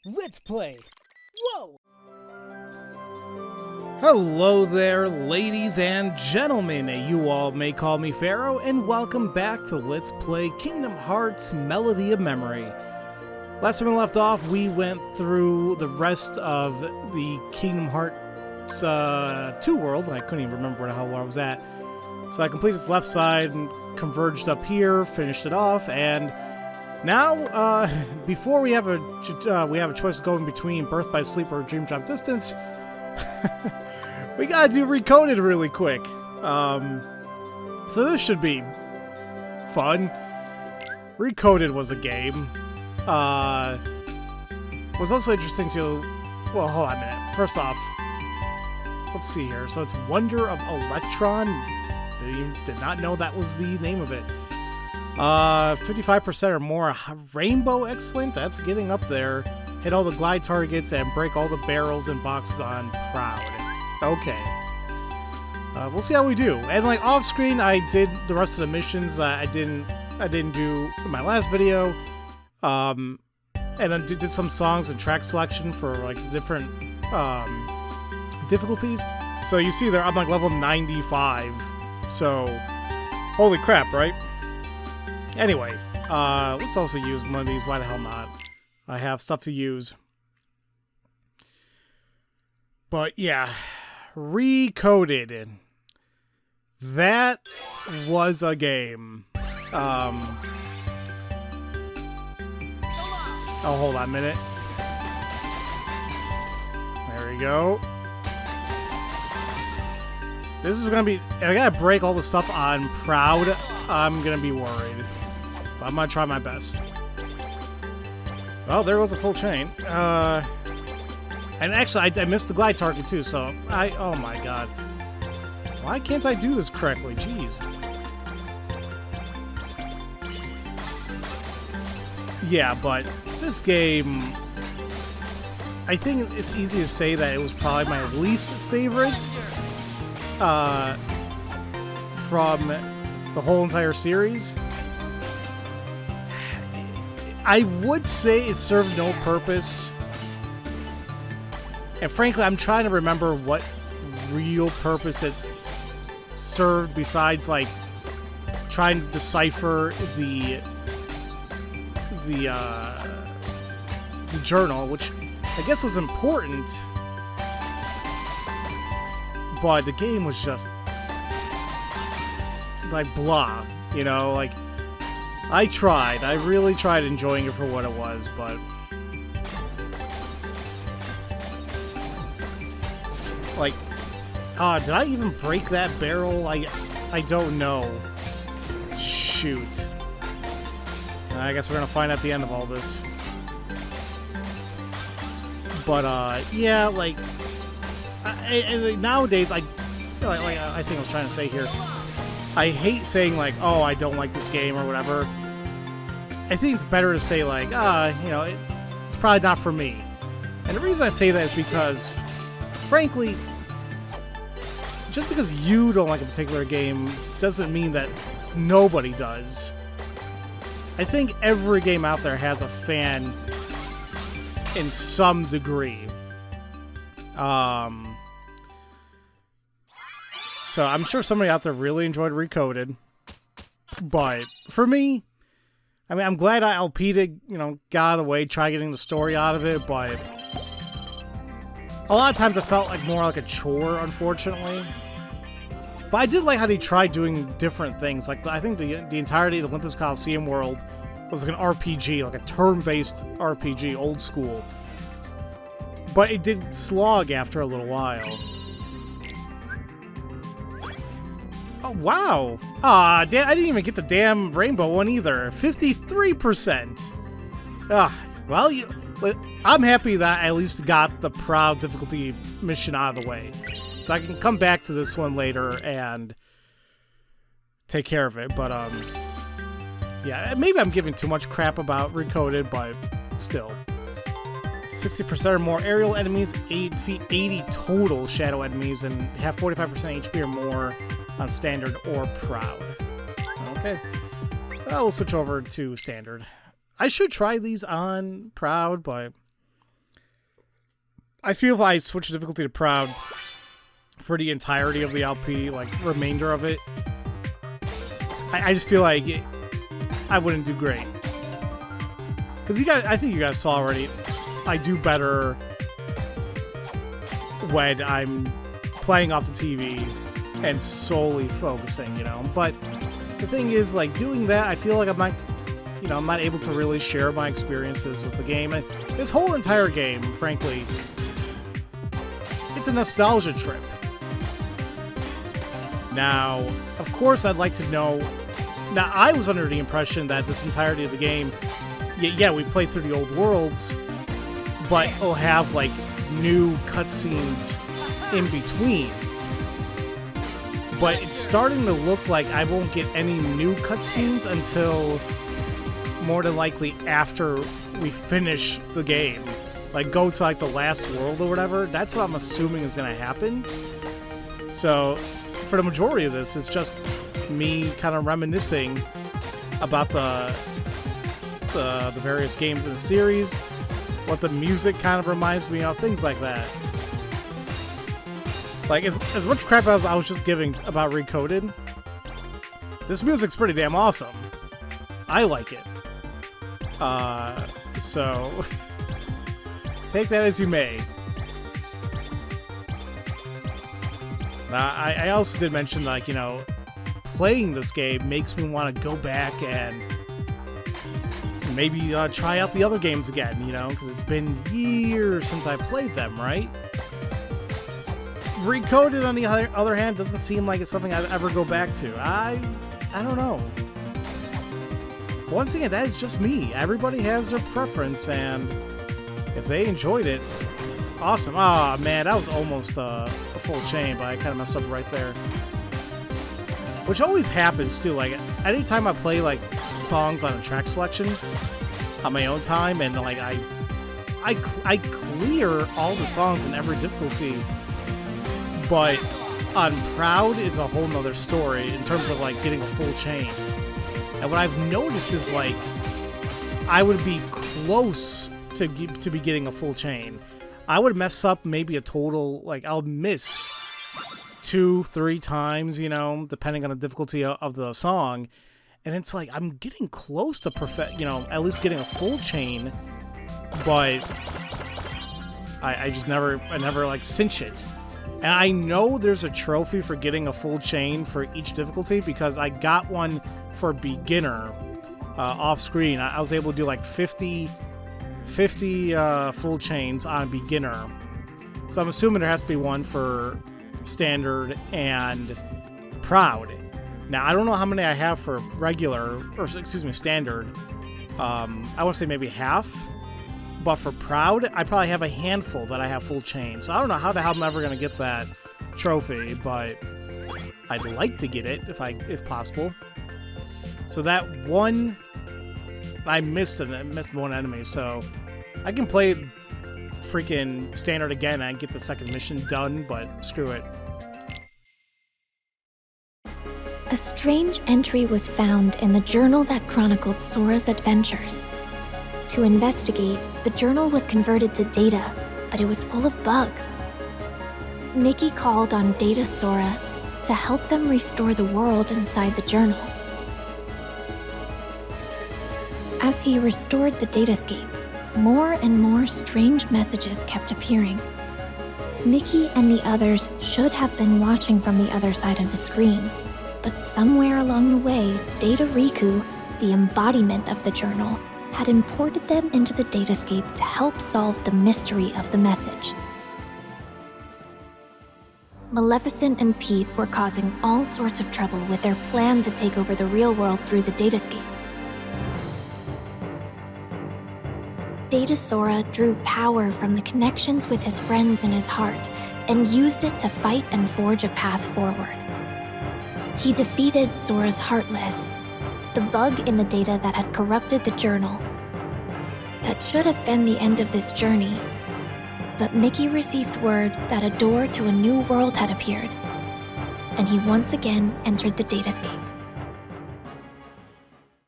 Let's play! Whoa! Hello there, ladies and gentlemen. You all may call me Pharaoh, and welcome back to Let's Play Kingdom Hearts Melody of Memory. Last time we left off, we went through the rest of the Kingdom Hearts 2 world. I couldn't even remember where the hell I was at. So I completed this left side and converged up here, finished it off, and now, before we have a choice going between Birth by Sleep or Dream Drop Distance, we gotta do Recoded really quick. So this should be fun. Recoded was a game. Was also interesting to... Well, hold on a minute. First off, let's see here. So it's Wonder of Electron. Did not know that was the name of it. 55% or more. Rainbow, excellent. That's getting up there. Hit all the glide targets and break all the barrels and boxes on Proud. Okay. We'll see how we do. And like off screen, I did the rest of the missions I didn't do in my last video. And then did some songs and track selection for like the different difficulties. So you see there, I'm like level 95. So, holy crap, right? Anyway, let's also use one of these. Why the hell not? I have stuff to use. But yeah, Recoded. That was a game. Oh, hold on a minute. There we go. This is gonna be... I gotta break all the stuff on Proud. I'm gonna be worried. But I'm gonna try my best. Well, there was a full chain. And actually, I missed the glide target too, so oh my god. Why can't I do this correctly? Jeez. Yeah, but this game... I think it's easy to say that it was probably my least favorite from the whole entire series. I would say it served no purpose. And frankly, I'm trying to remember what real purpose it served besides, like, trying to decipher the journal, which I guess was important. But the game was just like blah, you know, like I really tried enjoying it for what it was, but like, did I even break that barrel? I don't know. Shoot. I guess we're gonna find out the end of all this. But yeah, like, nowadays, I think I was trying to say here, I hate saying like, oh, I don't like this game or whatever. I think it's better to say like, you know, it's probably not for me. And the reason I say that is because, frankly, just because you don't like a particular game doesn't mean that nobody does. I think every game out there has a fan in some degree. So I'm sure somebody out there really enjoyed Recoded. But for me, I mean, I'm glad I LP'd it, you know, got out of the way, tried getting the story out of it, but a lot of times it felt like more like a chore, unfortunately. But I did like how they tried doing different things. Like, I think the entirety of the Olympus Coliseum world was like an RPG, like a turn-based RPG, old school. But it did slog after a little while. Oh, wow. I didn't even get the damn rainbow one either. 53%. Well, I'm happy that I at least got the Proud difficulty mission out of the way. So I can come back to this one later and take care of it. But, yeah, maybe I'm giving too much crap about Recoded, but still. 60% or more aerial enemies, 80 total shadow enemies, and have 45% HP or more on standard or Proud. Okay. We'll switch over to standard. I should try these on Proud, but I feel if I switch the difficulty to Proud for the entirety of the LP, like remainder of it, I just feel like I wouldn't do great. Because I think you guys saw already, I do better when I'm playing off the TV and solely focusing, you know. But the thing is, like, doing that, I feel like I'm not able to really share my experiences with the game. And this whole entire game, frankly, it's a nostalgia trip. Now, of course, I'd like to know. Now, I was under the impression that this entirety of the game, yeah, we played through the old worlds, but it'll have, like, new cutscenes in between. But it's starting to look like I won't get any new cutscenes until more than likely after we finish the game. Like, go to, like, the last world or whatever. That's what I'm assuming is going to happen. So, for the majority of this, it's just me kind of reminiscing about the various games in the series, what the music kind of reminds me of, things like that. Like, as much crap as I was just giving about Recoded, this music's pretty damn awesome. I like it. So take that as you may. I also did mention, like, you know, playing this game makes me want to go back and maybe try out the other games again, you know, because it's been years since I played them, right? Recoded, on the other hand, doesn't seem like it's something I'd ever go back to. I don't know. Once again, that is just me. Everybody has their preference, and if they enjoyed it, awesome. Ah, man, that was almost a full chain, but I kind of messed up right there. Which always happens, too. Like, anytime I play, like, songs on a track selection on my own time, and, like, I clear all the songs in every difficulty, but on Proud is a whole nother story in terms of, like, getting a full chain. And what I've noticed is, like, I would be close to be getting a full chain. I would mess up maybe a total, like, I'll miss 2-3 times, you know, depending on the difficulty of the song. And it's like, I'm getting close to at least getting a full chain, but I never, like, cinch it. And I know there's a trophy for getting a full chain for each difficulty because I got one for beginner off screen. I was able to do like 50 full chains on beginner. So I'm assuming there has to be one for standard and Proud. Now, I don't know how many I have for regular, or excuse me, standard. I want to say maybe half. But for Proud, I probably have a handful that I have full chain. So I don't know how the hell I'm ever going to get that trophy, but I'd like to get it if possible. So that one, I missed one enemy, so I can play freaking standard again and get the second mission done, but screw it. A strange entry was found in the journal that chronicled Sora's adventures. To investigate, the journal was converted to data, but it was full of bugs. Mickey called on Data Sora to help them restore the world inside the journal. As he restored the datascape, more and more strange messages kept appearing. Mickey and the others should have been watching from the other side of the screen, but somewhere along the way, Data Riku, the embodiment of the journal, had imported them into the datascape to help solve the mystery of the message. Maleficent and Pete were causing all sorts of trouble with their plan to take over the real world through the datascape. Data Sora drew power from the connections with his friends in his heart and used it to fight and forge a path forward. He defeated Sora's Heartless, the bug in the data that had corrupted the journal. That should have been the end of this journey, but Mickey received word that a door to a new world had appeared, and he once again entered the datascape.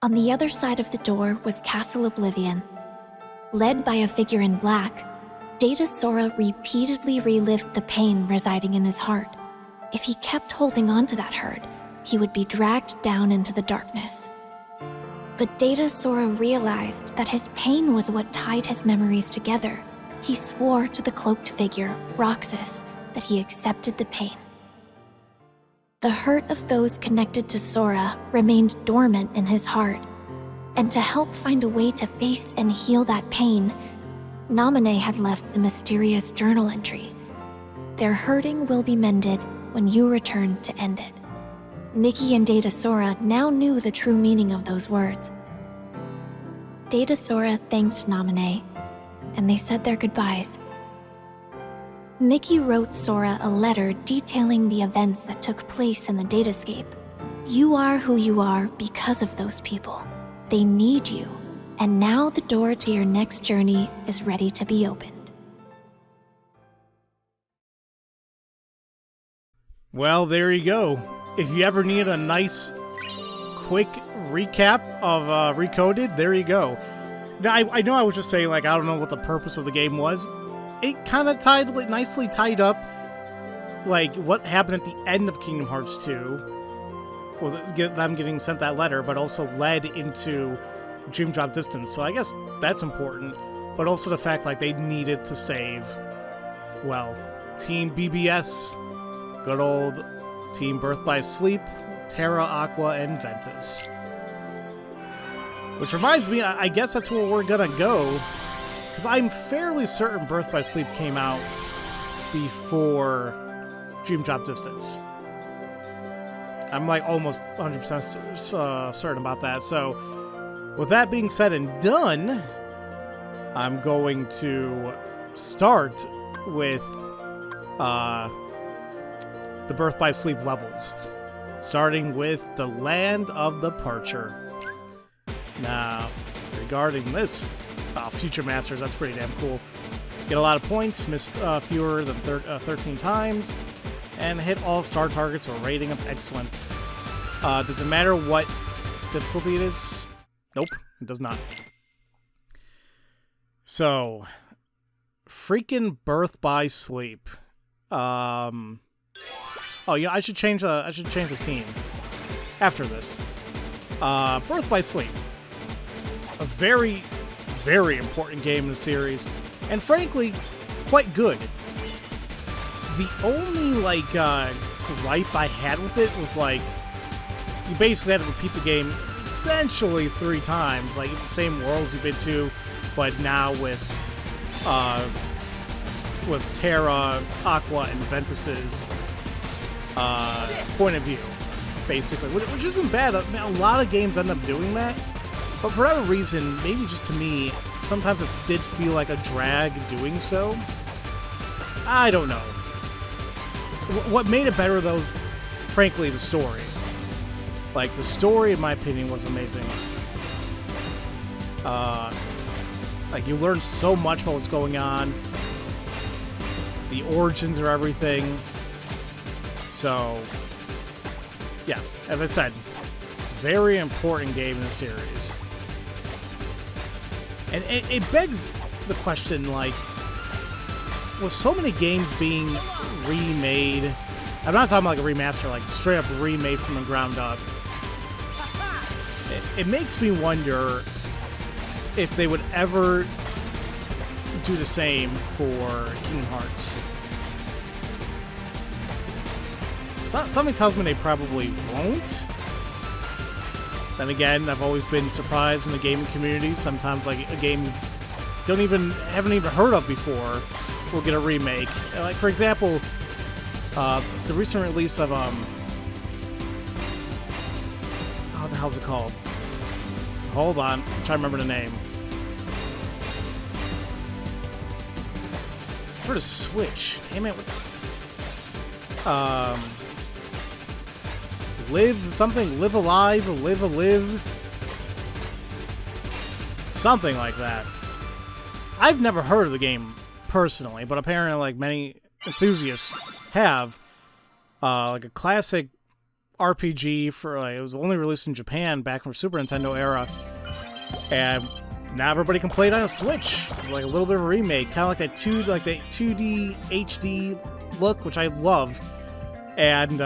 On the other side of the door was Castle Oblivion. Led by a figure in black, Data Sora repeatedly relived the pain residing in his heart. If he kept holding on to that hurt, he would be dragged down into the darkness. But Data Sora realized that his pain was what tied his memories together. He swore to the cloaked figure, Roxas, that he accepted the pain. The hurt of those connected to Sora remained dormant in his heart, and to help find a way to face and heal that pain, Naminé had left the mysterious journal entry. Their hurting will be mended when you return to end it. Mickey and Data Sora now knew the true meaning of those words. Data Sora thanked Naminé, and they said their goodbyes. Mickey wrote Sora a letter detailing the events that took place in the datascape. You are who you are because of those people. They need you, and now the door to your next journey is ready to be opened. Well, there you go. If you ever need a nice, quick recap of Recoded, there you go. Now, I know I was just saying, like, I don't know what the purpose of the game was. It kind of nicely tied up, like, what happened at the end of Kingdom Hearts 2, with them getting sent that letter, but also led into Dream Drop Distance. So I guess that's important, but also the fact, like, they needed to save, well, Team BBS, good old Team Birth by Sleep, Terra, Aqua, and Ventus. Which reminds me, I guess that's where we're gonna go, because I'm fairly certain Birth by Sleep came out before Dream Drop Distance. I'm like almost 100% certain about that. So, with that being said and done, I'm going to start with the Birth by Sleep levels, starting with the Land of Departure. Now, regarding this, Future Masters, that's pretty damn cool. Get a lot of points, missed fewer than 13 times, and hit all star targets or rating of excellent. Does it matter what difficulty it is? Nope, it does not. So, freaking Birth by Sleep. Oh yeah, I should change the team after this. Birth by Sleep, a very, very important game in the series, and frankly, quite good. The only gripe I had with it was like you basically had to repeat the game essentially 3 times, like the same worlds you've been to, but now with Terra, Aqua, and Ventus's point of view, basically, which isn't bad. I mean, a lot of games end up doing that, but for whatever reason, maybe just to me, sometimes it did feel like a drag doing so. I don't know. What made it better, though, is, frankly, the story. Like, the story, in my opinion, was amazing. Like, you learn so much about what's going on. The origins are everything. So, yeah, as I said, very important game in the series. And it begs the question, like, with so many games being remade, I'm not talking about like a remaster, like straight up remade from the ground up, it makes me wonder if they would ever do the same for Kingdom Hearts. Something tells me they probably won't. Then again, I've always been surprised in the gaming community. Sometimes, like, a game you haven't even heard of before will get a remake. Like, for example, the recent release of what the hell's it called? Hold on, I'm trying to remember the name. It's for the Switch. Damn it! Live Alive, Live a Live, something like that. I've never heard of the game personally, but apparently, like, many enthusiasts have. Like a classic RPG for like, it was only released in Japan back from Super Nintendo era, and now everybody can play it on a Switch, like a little bit of a remake, kind of like that 2D HD look, which I love, and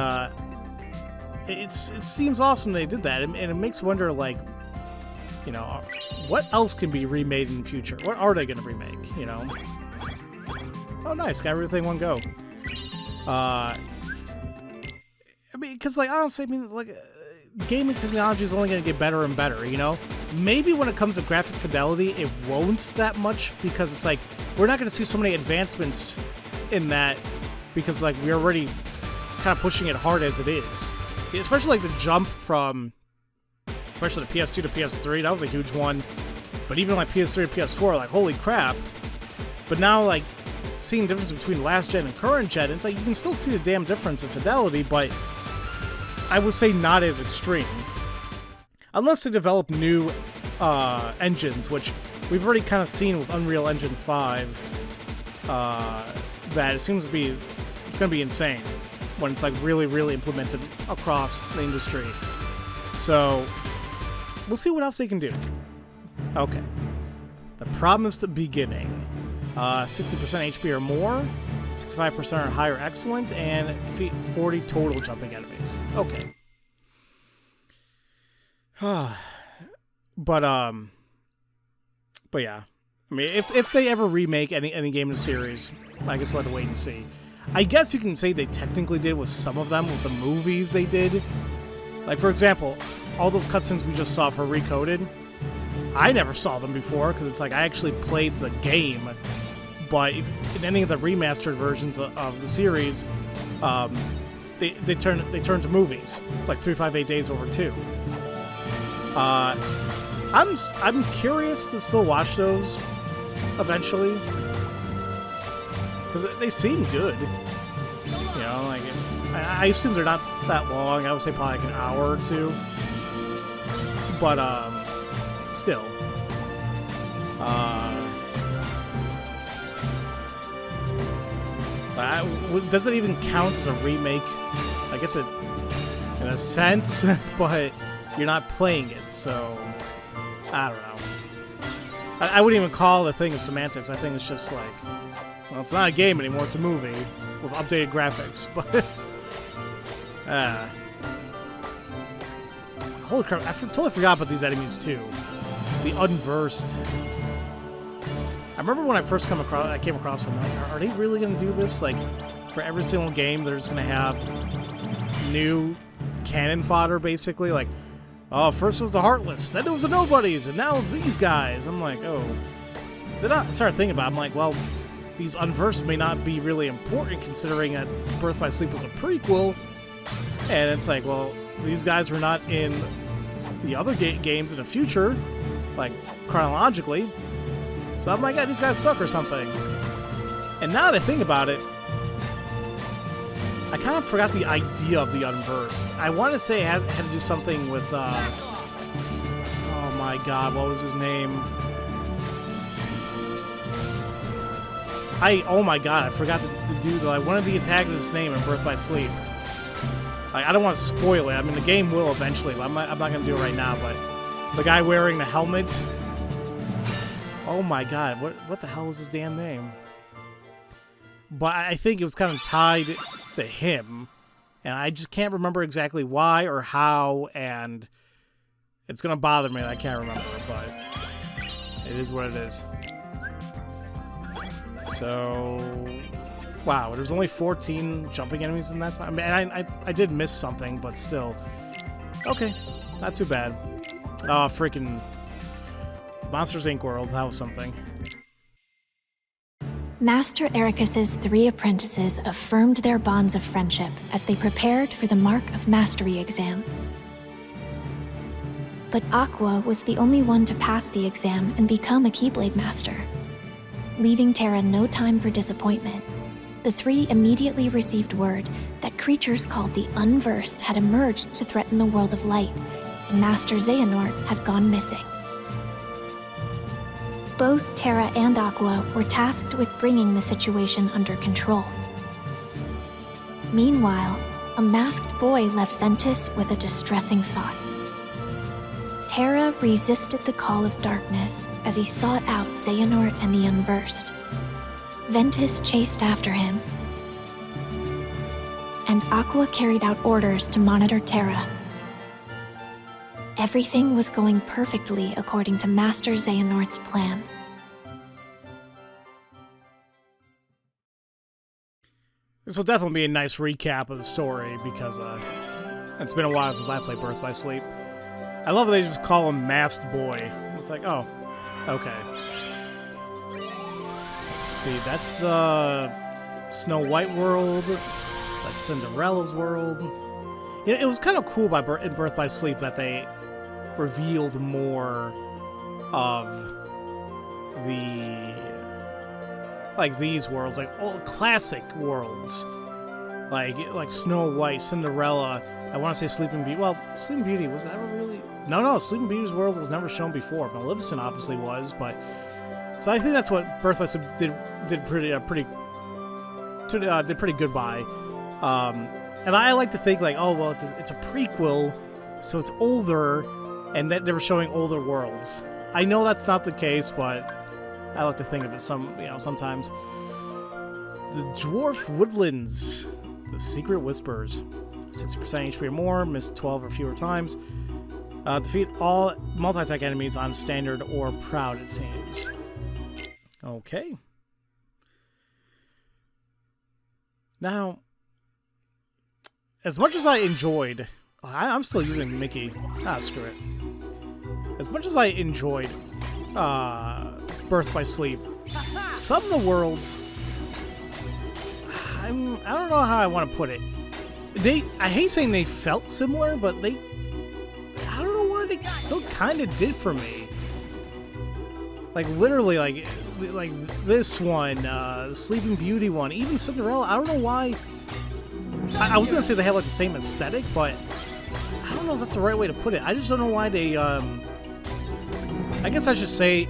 it seems awesome they did that, and it makes me wonder, like, you know, what else can be remade in the future? What are they going to remake? You know? Oh, nice, got everything in one go. I mean, because, like, honestly, I mean, like, gaming technology is only going to get better and better, you know? Maybe when it comes to graphic fidelity, it won't that much, because it's like, we're not going to see so many advancements in that, because, like, we're already kind of pushing it hard as it is. Especially, like, the jump from, especially the PS2 to PS3, that was a huge one. But even, like, PS3 to PS4, like, holy crap. But now, like, seeing the difference between last gen and current gen, it's like, you can still see the damn difference in fidelity, but I would say not as extreme. Unless they develop new engines, which we've already kind of seen with Unreal Engine 5, that it seems to be, it's going to be insane when it's like really, really implemented across the industry. So, we'll see what else they can do. Okay. The promise at the beginning. 60% HP or more, 65% or higher excellent, and defeat 40 total jumping enemies. Okay. But yeah. I mean, if they ever remake any game in the series, I guess we'll have to wait and see. I guess you can say they technically did with some of them, with the movies they did. Like, for example, all those cutscenes we just saw for Recoded, I never saw them before, because it's like, I actually played the game, but in any of the remastered versions of the series, they turn to movies, like 358 Days Over 2. I'm curious to still watch those eventually, because they seem good. You know, like, I assume they're not that long. I would say probably like an hour or two. But still, does it even count as a remake? I guess it, in a sense, but you're not playing it, so I don't know. I wouldn't even call the thing of semantics. I think it's just like, well, it's not a game anymore, it's a movie with updated graphics, but holy crap, I totally forgot about these enemies too. The Unversed. I remember when I first came across them, like, are they really going to do this? Like, for every single game, they're just going to have new cannon fodder, basically? Like, oh, first it was the Heartless, then it was the Nobodies, and now these guys. I'm like, oh. Then I started thinking about it, I'm like, well, these Unversed may not be really important, considering that Birth by Sleep was a prequel. And it's like, well, these guys were not in the other games in the future, like, chronologically. So I'm like, yeah, these guys suck or something. And now that I think about it, I kind of forgot the idea of the Unversed. I want to say it had to do something with, oh my god, what was his name? Oh my god, I forgot the dude, like, one of the antagonists' name in Birth by Sleep. Like, I don't want to spoil it. I mean, the game will eventually, but I'm not going to do it right now, but the guy wearing the helmet. Oh my god, what the hell was his damn name? But I think it was kind of tied to him, and I just can't remember exactly why or how, and it's going to bother me that I can't remember, but it is what it is. So, wow, there's only 14 jumping enemies in that time. I mean, I did miss something, but still. Okay, not too bad. Oh, freaking Monsters, Inc. world, that was something. Master Ericus's 3 apprentices affirmed their bonds of friendship as they prepared for the Mark of Mastery exam. But Aqua was the only one to pass the exam and become a Keyblade Master. Leaving Terra no time for disappointment, the 3 immediately received word that creatures called the Unversed had emerged to threaten the world of light, and Master Xehanort had gone missing. Both Terra and Aqua were tasked with bringing the situation under control. Meanwhile, a masked boy left Ventus with a distressing thought. Terra resisted the call of darkness as he sought out Xehanort and the Unversed. Ventus chased after him, and Aqua carried out orders to monitor Terra. Everything was going perfectly according to Master Xehanort's plan. This will definitely be a nice recap of the story because it's been a while since I played Birth by Sleep. I love that they just call him Masked Boy. It's like, oh, okay. Let's see, that's the Snow White world. That's Cinderella's world. It was kind of cool in Birth by Sleep that they revealed more of these worlds, like old classic worlds, like Snow White, Cinderella. I want to say Sleeping Beauty. Well, Sleeping Beauty was ever really no. Sleeping Beauty's world was never shown before. Maleficent obviously was, but so I think that's what Birth by Sleep did pretty good by. And I like to think like, oh well, it's a prequel, so it's older, and that they were showing older worlds. I know that's not the case, but I like to think of it sometimes. The Dwarf Woodlands, the Secret Whispers, 60% HP or more, miss 12 or fewer times. Defeat all multi-attack enemies on standard or proud, it seems. Okay. Now, as much as I enjoyed... I'm still using Mickey. Screw it. As much as I enjoyed Birth by Sleep, some of the worlds... I don't know how I want to put it. I hate saying they felt similar, but I don't know why they still kind of did for me. Like, literally, like this one, the Sleeping Beauty one, even Cinderella, I don't know why... I was going to say they have, like, the same aesthetic, but I don't know if that's the right way to put it. I just don't know why they, I guess I should say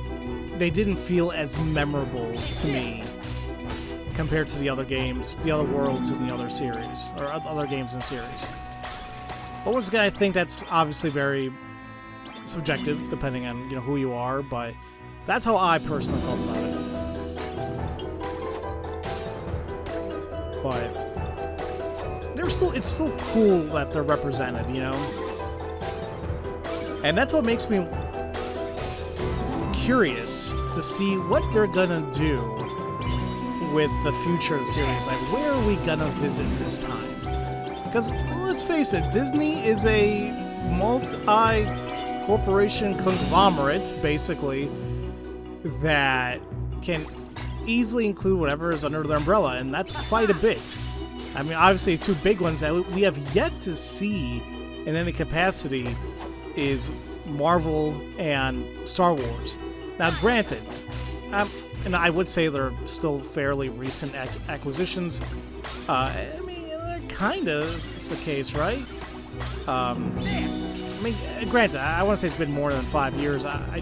they didn't feel as memorable to me compared to the other games, the other worlds in the other series, or other games in the series. But once again, I think that's obviously very subjective, depending on, who you are, but that's how I personally felt about it. But it's still cool that they're represented, And that's what makes me curious to see what they're gonna do with the future of the series. Like, where are we gonna visit this time? Because, let's face it, Disney is a multi-corporation conglomerate, basically, that can easily include whatever is under their umbrella, and that's quite a bit. I mean, obviously, two big ones that we have yet to see in any capacity is Marvel and Star Wars. Now, granted, and I would say they're still fairly recent acquisitions. I mean, they're kind of, it's the case, right? I mean, granted, I want to say it's been more than 5 years. I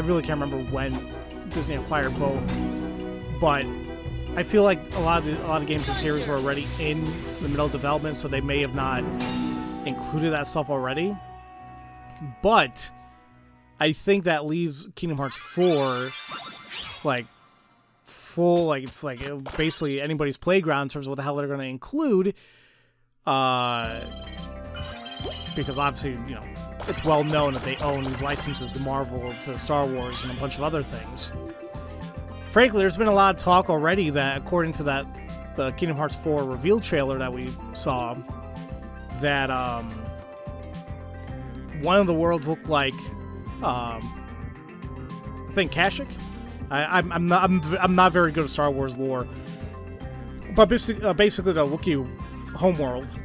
really can't remember when Disney acquired both, but I feel like a lot of games in the series were already in the middle of development, so they may have not included that stuff already. But I think that leaves Kingdom Hearts 4 full, it's basically anybody's playground in terms of what the hell they're going to include. Because obviously, it's well known that they own these licenses to Marvel, to Star Wars, and a bunch of other things. Frankly, there's been a lot of talk already that, according to the Kingdom Hearts 4 reveal trailer that we saw, that one of the worlds looked like I think Kashyyyk. I'm not very good at Star Wars lore, but basically the Wookiee homeworld,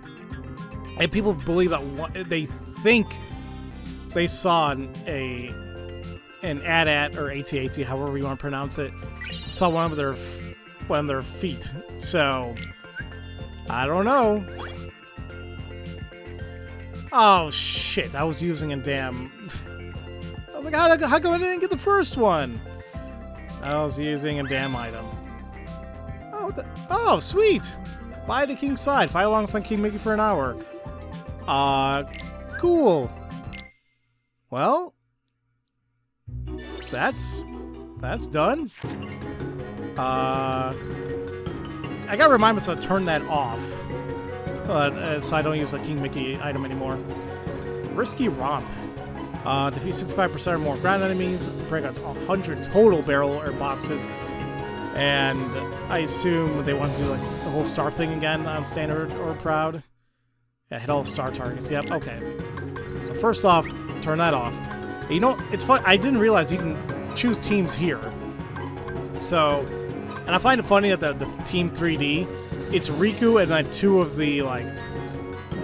and people believe that they think they saw an AT-AT or AT-AT, however you want to pronounce it, saw one of their feet. So I don't know. Oh shit! I was using a damn. I was like, how come I didn't get the first one? I was using a damn item. Oh, sweet! Bye to King's side. Fight alongside King Mickey for an hour. Cool. Well, that's done. I gotta remind myself to turn that off. So I don't use the King Mickey item anymore. Risky Romp. Defeat 65% or more ground enemies. Break out 100 total barrel or boxes. And I assume they want to do like the whole star thing again on standard or proud. Yeah, hit all star targets. Yep, okay. So first off, turn that off. You know, it's fun. I didn't realize you can choose teams here. So, and I find it funny that the Team 3D, it's Riku and then 2 of the, like,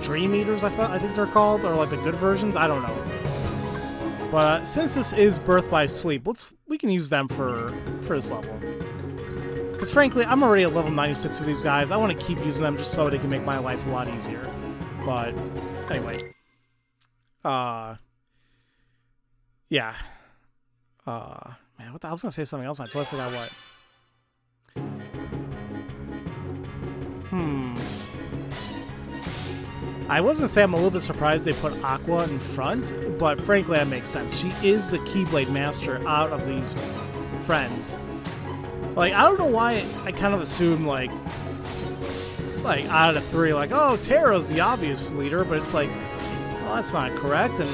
Dream Eaters, I think they're called, or like the good versions. I don't know. But since this is Birth by Sleep, we can use them for this level. Because frankly, I'm already at level 96 with these guys. I want to keep using them just so they can make my life a lot easier. But anyway, yeah. Man, I was gonna say something else. I totally forgot what. I was gonna say I'm a little bit surprised they put Aqua in front, but frankly that makes sense. She is the Keyblade Master out of these friends. Like, I don't know why I kind of assumed, like out of the 3, like, oh, Terra's the obvious leader, but it's like, well, that's not correct, and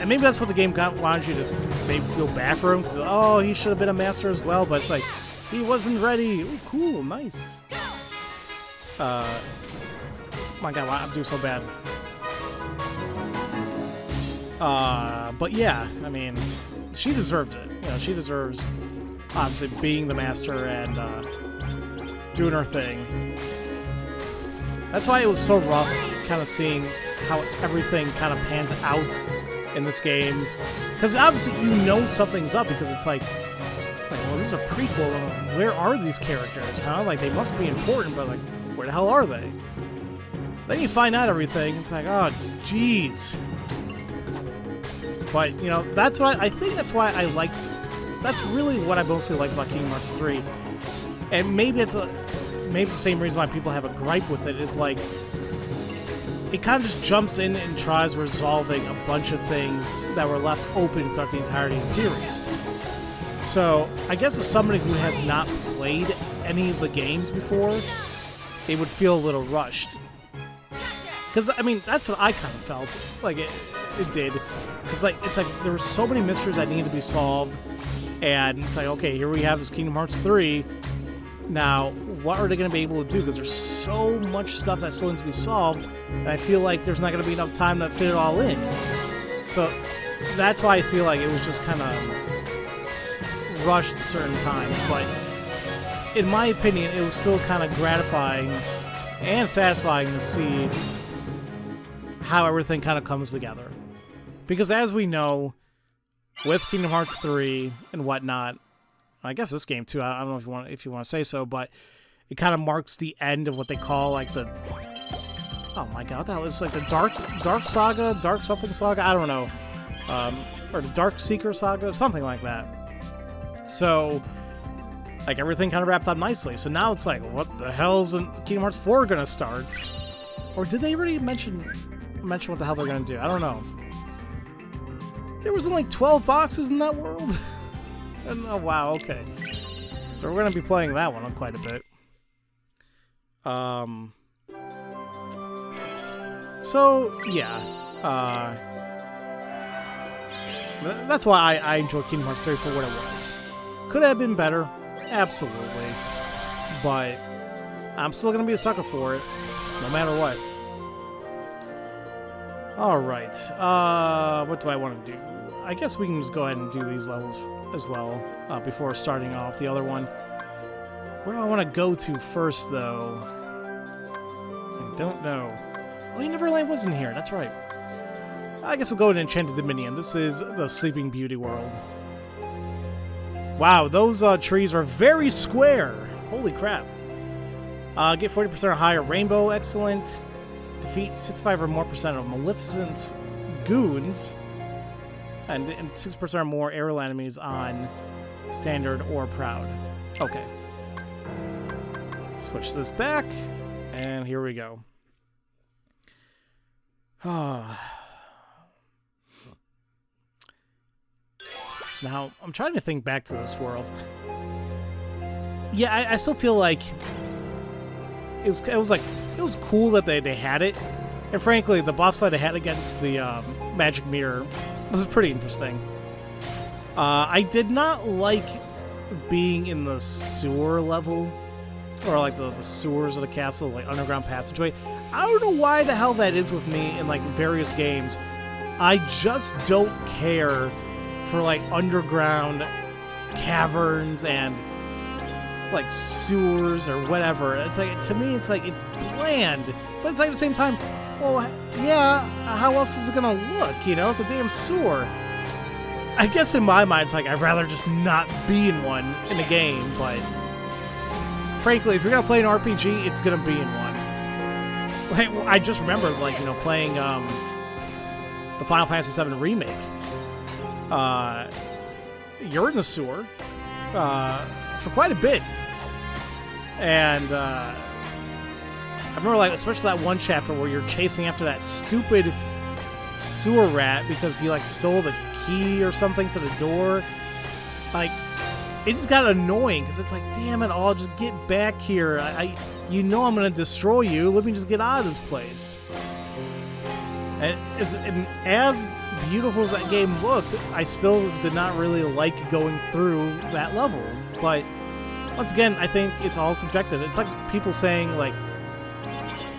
maybe that's what the game wanted you to maybe feel bad for him, because, oh, he should have been a master as well, but it's like, he wasn't ready. Ooh, cool, nice. My God, I'm doing so bad. But yeah, I mean, she deserves it. You know, she deserves, obviously, being the master and doing her thing. That's why it was so rough, kind of seeing how everything kind of pans out in this game. Because obviously you know something's up, because it's like, well, this is a prequel. Where are these characters, huh? Like, they must be important, but like, where the hell are they? Then you find out everything. It's like, oh, jeez. But, you know, that's what I think that's why I like. That's really what I mostly like about Kingdom Hearts 3. And maybe it's the same reason why people have a gripe with it, is like, it kind of just jumps in and tries resolving a bunch of things that were left open throughout the entirety of the series. So, I guess as somebody who has not played any of the games before, it would feel a little rushed. Because, I mean, that's what I kind of felt. Like, it did. Because, like, it's like, there were so many mysteries that needed to be solved. And it's like, okay, here we have this Kingdom Hearts 3. Now, what are they going to be able to do? Because there's so much stuff that still needs to be solved, and I feel like there's not going to be enough time to fit it all in. So, that's why I feel like it was just kind of rushed at certain times. But, in my opinion, it was still kind of gratifying and satisfying to see how everything kind of comes together. Because as we know, with Kingdom Hearts 3 and whatnot, I guess this game too, I don't know if you want to say so, but it kind of marks the end of what they call like the, oh my God, that was like the dark saga, dark something saga, I don't know, or the Dark Seeker saga, something like that. So, like, everything kind of wrapped up nicely. So now it's like, what the hell's Kingdom Hearts 4 gonna start? Or did they already mention what the hell they're gonna do? I don't know. There was like 12 boxes in that world. And, oh wow, okay. So we're gonna be playing that one quite a bit. So yeah. That's why I enjoyed Kingdom Hearts 3 for what it was. Could have been better, absolutely. But I'm still gonna be a sucker for it, no matter what. Alright, what do I want to do? I guess we can just go ahead and do these levels as well, before starting off the other one. Where do I want to go to first, though? I don't know. Oh, Neverland wasn't here, that's right. I guess we'll go to Enchanted Dominion. This is the Sleeping Beauty world. Wow, those trees are very square. Holy crap. Get 40% or higher rainbow, excellent. Defeat 65% or more of Maleficent's goons. And 6% or more aerial enemies on standard or proud. Okay. Switch this back, and here we go. Now, I'm trying to think back to this world. Yeah, I still feel like it was cool that they had it. And frankly, the boss fight I had against the magic mirror was pretty interesting. I did not like being in the sewer level, or like the sewers of the castle, like underground passageway. I don't know why the hell that is with me in like various games. I just don't care for like underground caverns and like sewers or whatever. It's like, to me, it's like, it's bland, but it's like at the same time, well, yeah, how else is it gonna look? You know, it's a damn sewer. I guess in my mind, it's like, I'd rather just not be in one in a game, but frankly, if you're gonna play an RPG, it's gonna be in one. Like, I just remember, like, you know, playing the Final Fantasy VII Remake. You're in the sewer for quite a bit. And I remember, like, especially that one chapter where you're chasing after that stupid sewer rat because he, like, stole the key or something to the door. Like, it just got annoying because it's like, damn it all, just get back here. You know I'm gonna destroy you. Let me just get out of this place. And as beautiful as that game looked, I still did not really like going through that level. But once again, I think it's all subjective. It's like people saying, like,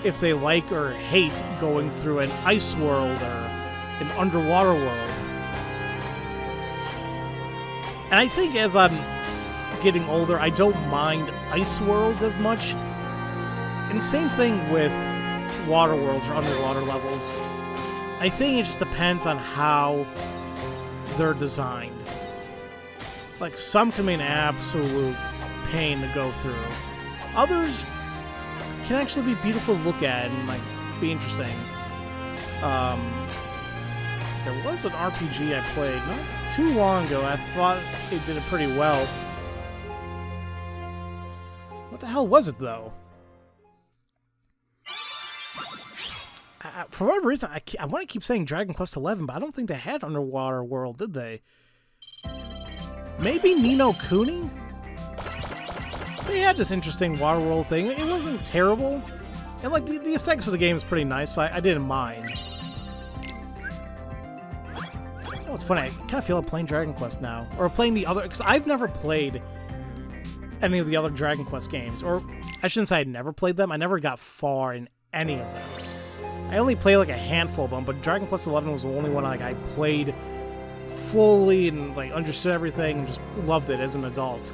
if they like or hate going through an ice world or an underwater world. And I think as I'm getting older, I don't mind ice worlds as much. And same thing with water worlds or underwater levels. I think it just depends on how they're designed. Like, some can be an absolute pain to go through. Others can actually be beautiful to look at and, like, be interesting. There was an RPG I played not too long ago. I thought it did it pretty well. What the hell was it, though? For whatever reason, I want to keep saying Dragon Quest XI, but I don't think they had Underwater World, did they? Maybe Ni no Kuni? They had this interesting water world thing. It wasn't terrible. And, like, the aesthetics of the game is pretty nice, so I didn't mind. Oh, it's funny. I kind of feel like playing Dragon Quest now. Or playing the other... Because I've never played any of the other Dragon Quest games. Or, I shouldn't say I never played them. I never got far in any of them. I only played like a handful of them, but Dragon Quest XI was the only one like I played fully and like understood everything and just loved it as an adult.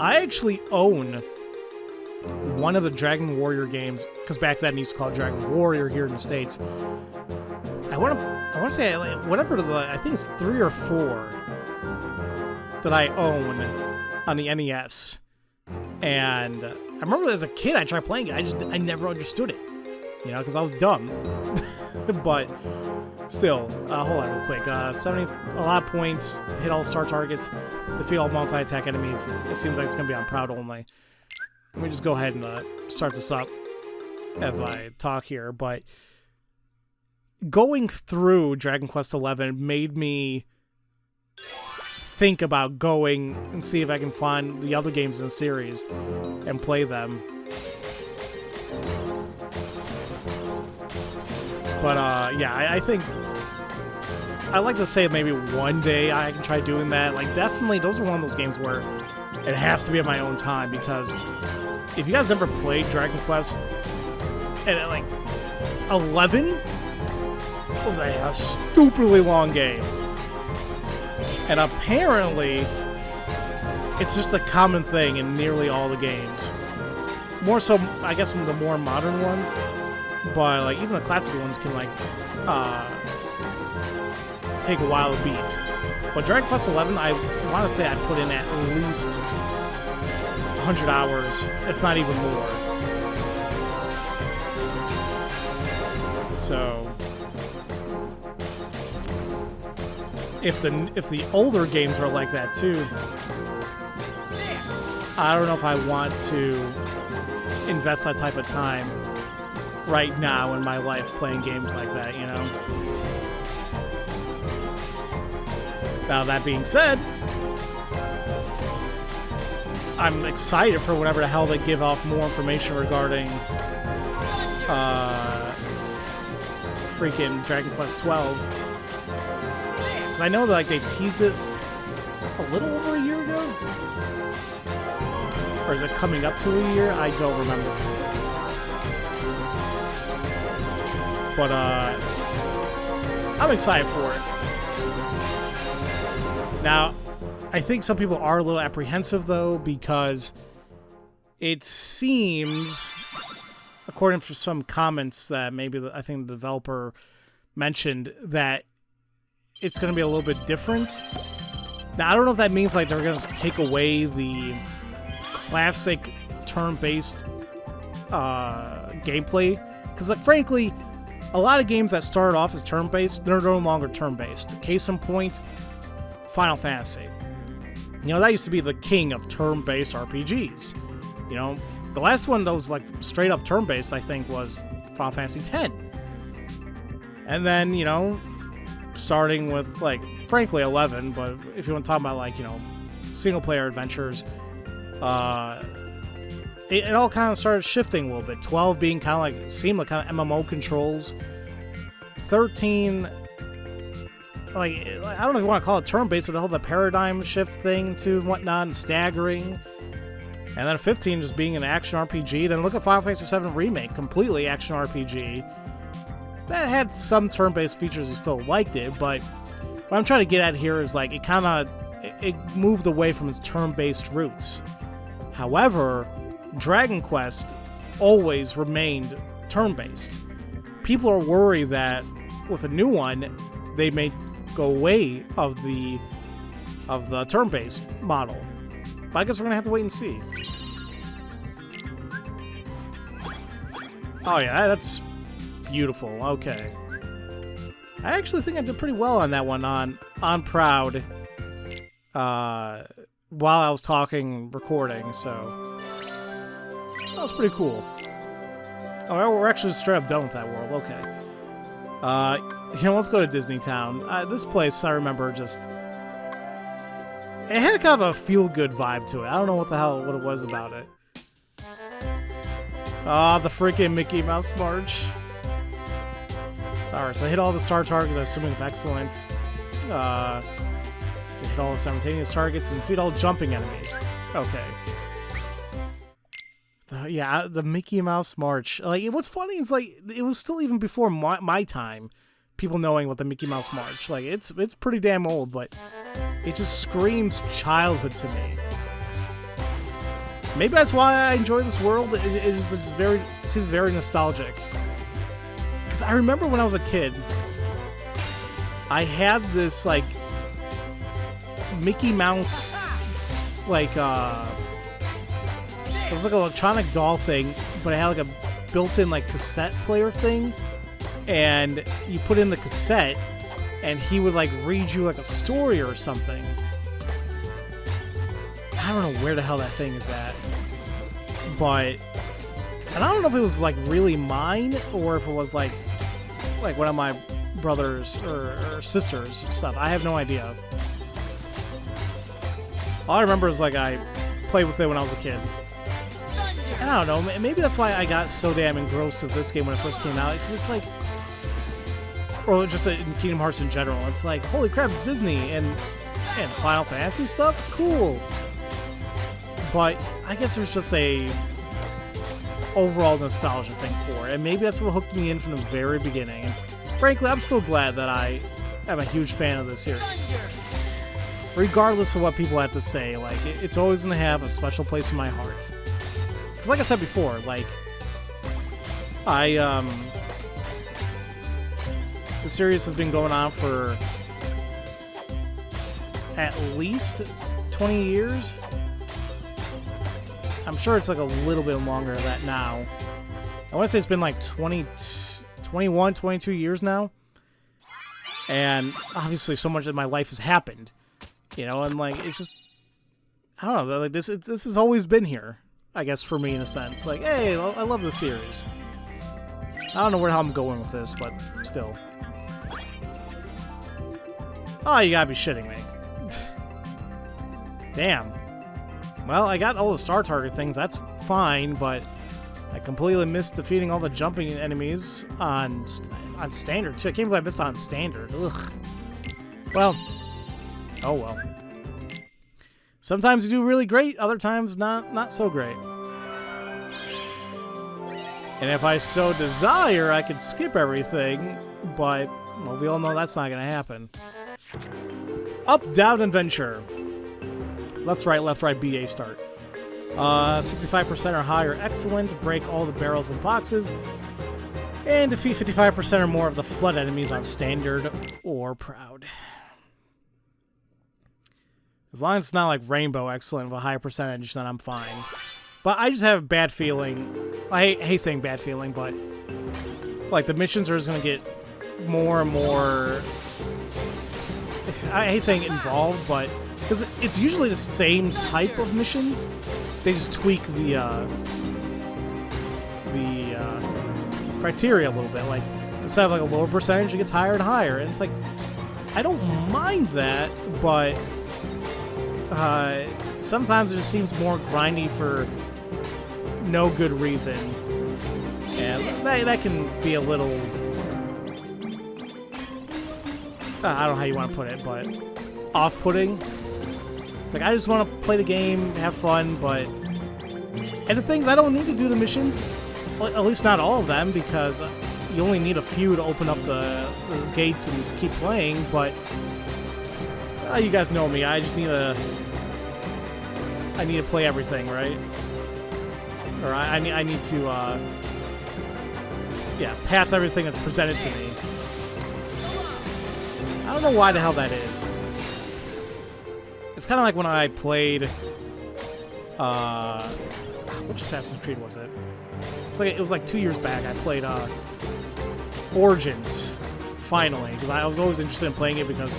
I actually own one of the Dragon Warrior games, because back then he used to call it Dragon Warrior here in the States. I want to say like, whatever I think it's 3 or 4 that I own on the NES. And I remember as a kid I tried playing it. I never understood it. You know, because I was dumb. But still, hold on real quick. 70, a lot of points, hit all star targets, defeat all multi-attack enemies. It seems like it's going to be on Proud only. Let me just go ahead and start this up as I talk here. But going through Dragon Quest XI made me think about going and see if I can find the other games in the series and play them. But, yeah, I think I'd like to say maybe one day I can try doing that. Like, definitely, those are one of those games where it has to be at my own time, because if you guys never played Dragon Quest, at, like, 11, it was a stupidly long game. And apparently, it's just a common thing in nearly all the games. More so, I guess, the more modern ones. But, like, even the classical ones can, like, take a while to beat. But Dragon Quest XI, I want to say I put in at least 100 hours, if not even more. So, if the older games are like that too, I don't know if I want to invest that type of time right now in my life playing games like that, you know? Now, that being said, I'm excited for whatever the hell they give off more information regarding freaking Dragon Quest 12. Because I know that, like, they teased it a little over a year ago? Or is it coming up to a year? I don't remember. But, I'm excited for it. Now, I think some people are a little apprehensive, though, because it seems, according to some comments that maybe I think the developer mentioned, that it's going to be a little bit different. Now, I don't know if that means like they're going to take away the classic turn-based gameplay. Because, like, frankly, a lot of games that started off as turn-based, they're no longer turn-based. Case in point, Final Fantasy. You know, that used to be the king of turn-based RPGs. You know, the last one that was, like, straight-up turn-based, I think, was Final Fantasy X. And then, you know, starting with, like, frankly, 11, but if you want to talk about, like, you know, single-player adventures, it all kind of started shifting a little bit. 12 being kind of like, seemed like kind of MMO controls. 13... like, I don't know if you want to call it turn-based, but the whole paradigm shift thing to whatnot and staggering. And then 15 just being an action RPG. Then look at Final Fantasy VII Remake, completely action RPG. That had some turn-based features, you still liked it, but what I'm trying to get at here is, like, it moved away from its turn-based roots. However, Dragon Quest always remained turn-based. People are worried that with a new one, they may go away of the turn-based model. But I guess we're gonna have to wait and see. Oh yeah, that's beautiful. Okay. I actually think I did pretty well on that one on Proud while I was talking, recording, so that was pretty cool. Oh, we're actually straight up done with that world. Okay. You know, let's go to Disney Town. This place, I remember, just... it had kind of a feel-good vibe to it. I don't know what it was about it. Ah, the freaking Mickey Mouse March. Alright, so I hit all the star targets, I assume it's excellent. To hit all the simultaneous targets and defeat all jumping enemies. Okay. Yeah, the Mickey Mouse March. Like, what's funny is, like, it was still even before my time, people knowing what the Mickey Mouse March. Like, it's pretty damn old, but it just screams childhood to me. Maybe that's why I enjoy this world. It seems very nostalgic. Because I remember when I was a kid, I had this, like, Mickey Mouse, like, it was like an electronic doll thing, but it had like a built-in like cassette player thing, and you put in the cassette, and he would like read you like a story or something. I don't know where the hell that thing is at, but, and I don't know if it was like really mine or if it was like one of my brothers or sisters stuff. I have no idea. All I remember is like I played with it when I was a kid. And I don't know, maybe that's why I got so damn engrossed with this game when it first came out, because it's like, or just in Kingdom Hearts in general, it's like, holy crap, it's Disney and Final Fantasy stuff? Cool. But I guess there's just a overall nostalgia thing for it, and maybe that's what hooked me in from the very beginning. And frankly, I'm still glad that I am a huge fan of this series. Regardless of what people have to say, like, it's always going to have a special place in my heart. Because like I said before, like, the series has been going on for at least 20 years. I'm sure it's like a little bit longer than that now. I want to say it's been like 21, 22 years now. And obviously so much of my life has happened. You know, and like, it's just, I don't know, like this has always been here. I guess, for me in a sense. Like, hey, I love the series. I don't know how I'm going with this, but still. Oh, you gotta be shitting me. Damn. Well, I got all the star target things, that's fine, but I completely missed defeating all the jumping enemies on standard, too. I can't believe I missed on standard. Ugh. Well. Oh, well. Sometimes you do really great, other times not so great. And if I so desire, I could skip everything, but, well, we all know that's not gonna happen. Up, down, adventure. Left, right, B, A, start. 65% or higher, excellent. Break all the barrels and boxes. And defeat 55% or more of the flood enemies on standard or proud. As long as it's not like rainbow excellent with a high percentage, then I'm fine. But I just have a bad feeling. I hate saying bad feeling, but like the missions are just gonna get more and more. I hate saying involved, but because it's usually the same type of missions, they just tweak the criteria a little bit. Like instead of like a lower percentage, it gets higher and higher, and it's like I don't mind that, but sometimes it just seems more grindy for no good reason, and that can be a little. I don't know how you want to put it, but off-putting. It's like I just want to play the game, have fun, but and the things I don't need to do the missions, well, at least not all of them, because you only need a few to open up the gates and keep playing. But you guys know me. I just need to. I need to play everything, right? Or I need to, yeah, pass everything that's presented to me. I don't know why the hell that is. It's kind of like when I played, which Assassin's Creed was it? It was like 2 years back. I played Origins, finally, because I was always interested in playing it because,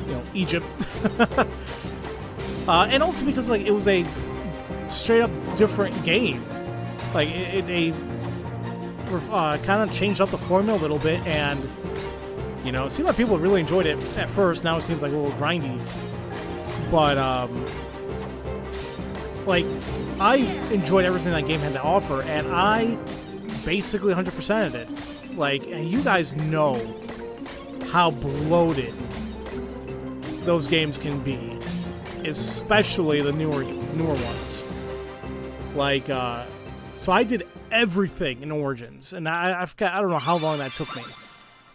you know, Egypt. And also because like it was a straight up different game. Like it kind of changed up the formula a little bit, and you know, it seemed like people really enjoyed it at first. Now it seems like a little grindy, but like I enjoyed everything that game had to offer, and I basically 100%ed it. Like, and you guys know how bloated those games can be, especially the newer ones. Like, so I did everything in Origins, and I don't know how long that took me.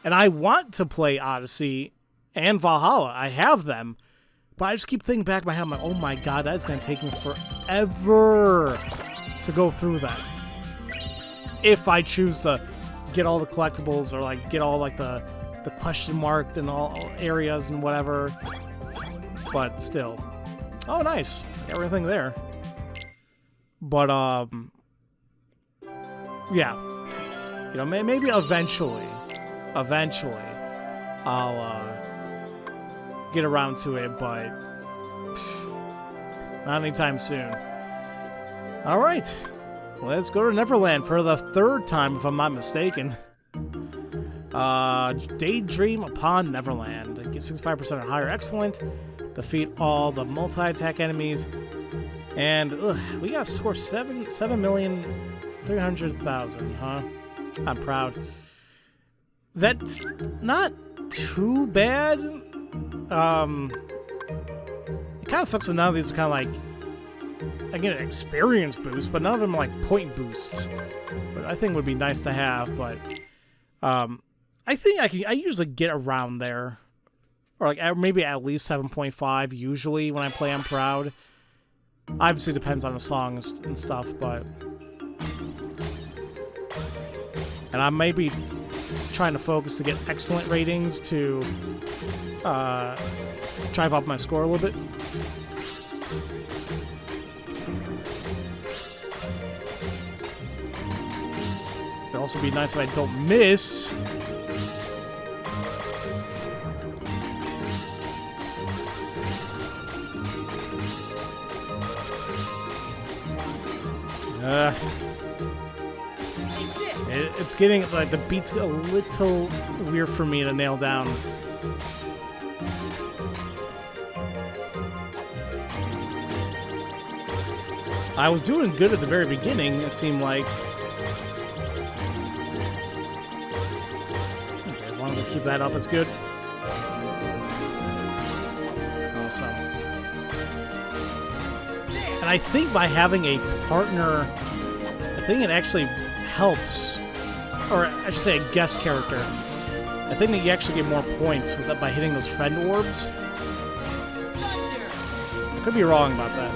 And I want to play Odyssey and Valhalla. I have them, but I just keep thinking back in my head, I'm like, oh my god, that's going to take me forever to go through that. If I choose to get all the collectibles, or like get all like the question marked and all areas and whatever. But still. Oh, nice. Got everything there. But, yeah. You know, maybe eventually, I'll, get around to it, but not anytime soon. Alright. Let's go to Neverland for the third time, if I'm not mistaken. Daydream upon Neverland. Get 65% or higher. Excellent. Defeat all the multi-attack enemies. And we got to score 7,300,000, huh? I'm proud. That's not too bad. It kind of sucks that none of these are kind of like, I get an experience boost, but none of them are like point boosts. But I think it would be nice to have, but I think I usually get around there. Or like maybe at least 7.5 usually when I play I'm Proud. Obviously depends on the songs and stuff, but... And I may be trying to focus to get excellent ratings to drive up my score a little bit. It'd also be nice if I don't miss. It's getting, like, the beat's a little weird for me to nail down. I was doing good at the very beginning, it seemed like. Okay, as long as I keep that up, it's good. Awesome. And I think by having a partner, I think it actually helps, or I should say a guest character. I think that you actually get more points with that by hitting those friend orbs. I could be wrong about that.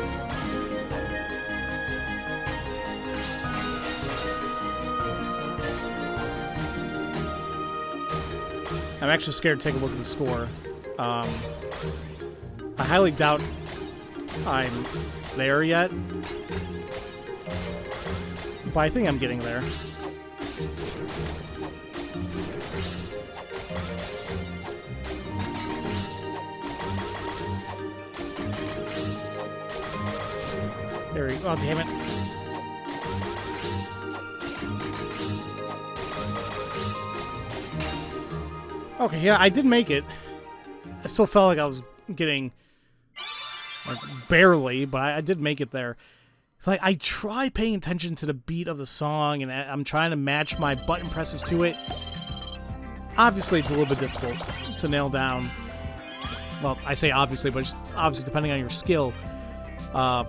I'm actually scared to take a look at the score. I highly doubt I'm there yet, but I think I'm getting there. There we go. Oh, damn it. Okay, yeah, I did make it. I still felt like I was getting, like, barely, but I did make it there. Like, I try paying attention to the beat of the song, and I'm trying to match my button presses to it. Obviously, it's a little bit difficult to nail down. Well, I say obviously, but just obviously depending on your skill. At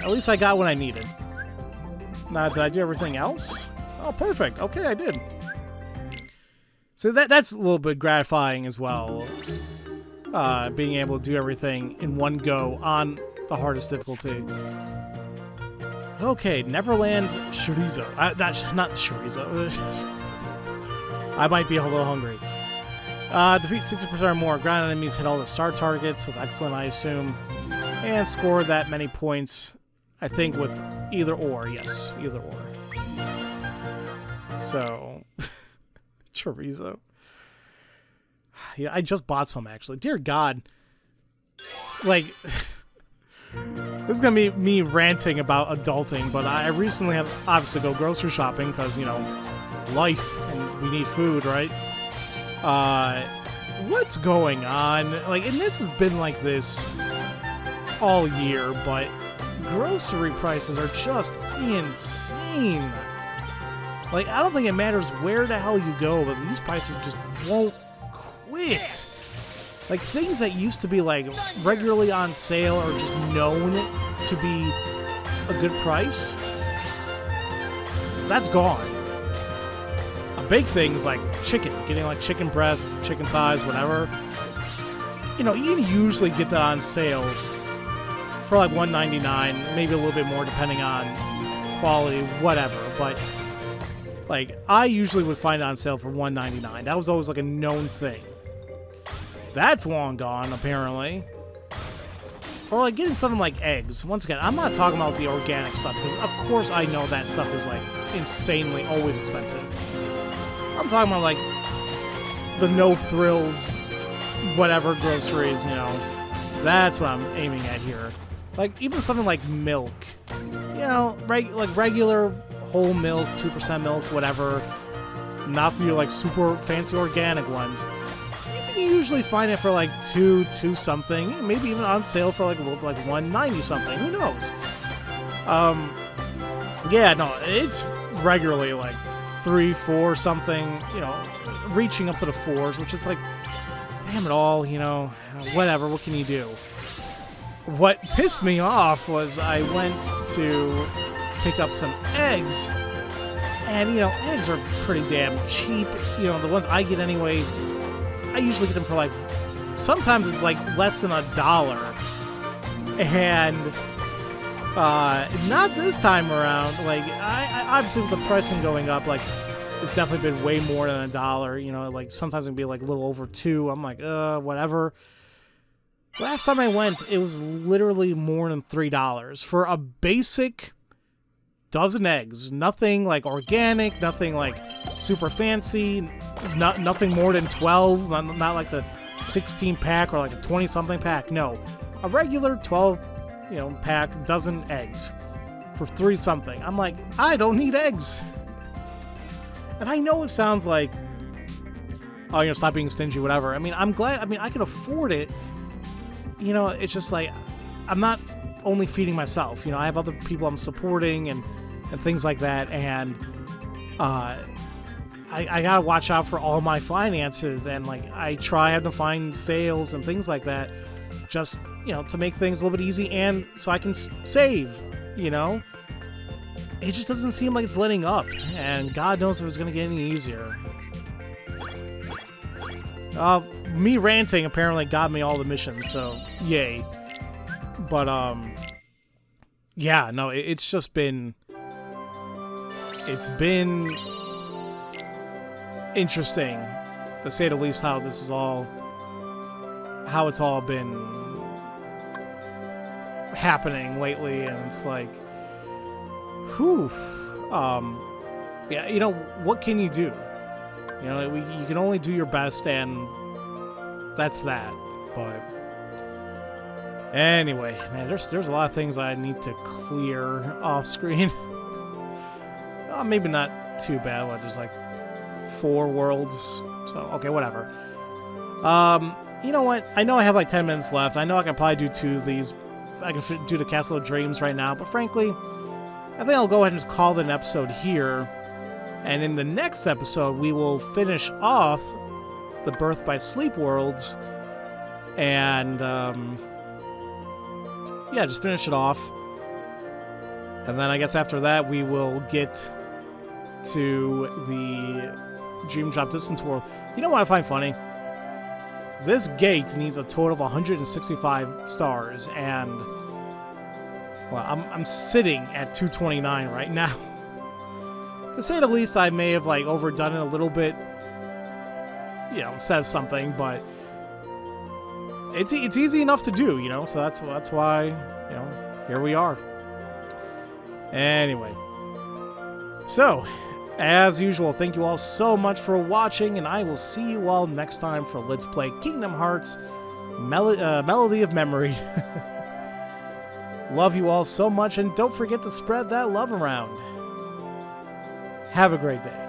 least I got what I needed. Now, did I do everything else? Oh, perfect. Okay, I did. So that's a little bit gratifying as well, being able to do everything in one go on the hardest difficulty. Okay, Neverland Chorizo. Not Chorizo. I might be a little hungry. Defeat 60% or more. Ground enemies hit all the star targets with excellent, I assume. And score that many points, I think, with either or. Yes, either or. So... Chorizo. Yeah, I just bought some, actually. Dear God. Like, this is gonna be me ranting about adulting, but I recently have obviously go grocery shopping because, you know, life and we need food, right? What's going on? Like, and this has been like this all year, but grocery prices are just insane. Like, I don't think it matters where the hell you go, but these prices just won't quit. Like, things that used to be, like, regularly on sale or just known to be a good price, that's gone. Big things like chicken, getting, like, chicken breasts, chicken thighs, whatever. You know, you can usually get that on sale for, like, $1.99, maybe a little bit more depending on quality, whatever, but... Like, I usually would find it on sale for $1.99. That was always, like, a known thing. That's long gone, apparently. Or, like, getting something like eggs. Once again, I'm not talking about the organic stuff, because, of course, I know that stuff is, like, insanely always expensive. I'm talking about, like, the no-frills, whatever groceries, you know. That's what I'm aiming at here. Like, even something like milk. You know, like, regular... whole milk, 2% milk, whatever. Not the like super fancy organic ones. You can usually find it for like two something, maybe even on sale for like $1.90 something. Who knows? Yeah, no, it's regularly like $3, $4 something. You know, reaching up to the $4s, which is like, damn it all. You know, whatever. What can you do? What pissed me off was I went to pick up some eggs, and you know, eggs are pretty damn cheap. You know, the ones I get anyway, I usually get them for like, sometimes it's like less than $1, and not this time around. Like, I obviously with the pricing going up, like it's definitely been way more than $1. You know, like sometimes it can be like a little over $2. I'm like, whatever. Last time I went, it was literally more than $3 for a basic dozen eggs. Nothing like organic, nothing like super fancy, nothing more than 12, not like the 16 pack or like a 20 something pack. No, a regular 12, you know, pack, dozen eggs for 3 something. I'm like, I don't need eggs. And I know it sounds like, oh, you know, stop being stingy, whatever. I mean, I'm glad, I mean, I can afford it. You know, it's just like, I'm not only feeding myself. You know, I have other people I'm supporting and things like that. And I gotta watch out for all my finances. And like, I try to find sales and things like that, just, you know, to make things a little bit easy and so I can save, you know. It just doesn't seem like it's letting up. And God knows if it's gonna get any easier. Me ranting apparently got me all the missions, so yay. But, yeah, no, it's just been... It's been... interesting, to say the least, how this is all... How it's all been... happening lately, and it's like... Whew. Yeah, you know, what can you do? You know, you can only do your best, and that's that. But anyway, man, there's a lot of things I need to clear off screen. Maybe not too bad. What, there's like 4 worlds. So okay, whatever. You know what? I know I have like 10 minutes left. I know I can probably do 2 of these. I can do the Castle of Dreams right now, but frankly, I think I'll go ahead and just call it an episode here. And in the next episode, we will finish off the Birth by Sleep worlds. And, yeah, just finish it off. And then I guess after that, we will get to the Dream Drop Distance world. You know what I find funny? This gate needs a total of 165 stars. And, well, I'm sitting at 229 right now. To say the least, I may have like overdone it a little bit. You know, says something, but it's easy enough to do, you know. So that's why, you know, here we are. Anyway, so as usual, thank you all so much for watching, and I will see you all next time for Let's Play Kingdom Hearts Melody of Memory. Love you all so much, and don't forget to spread that love around. Have a great day.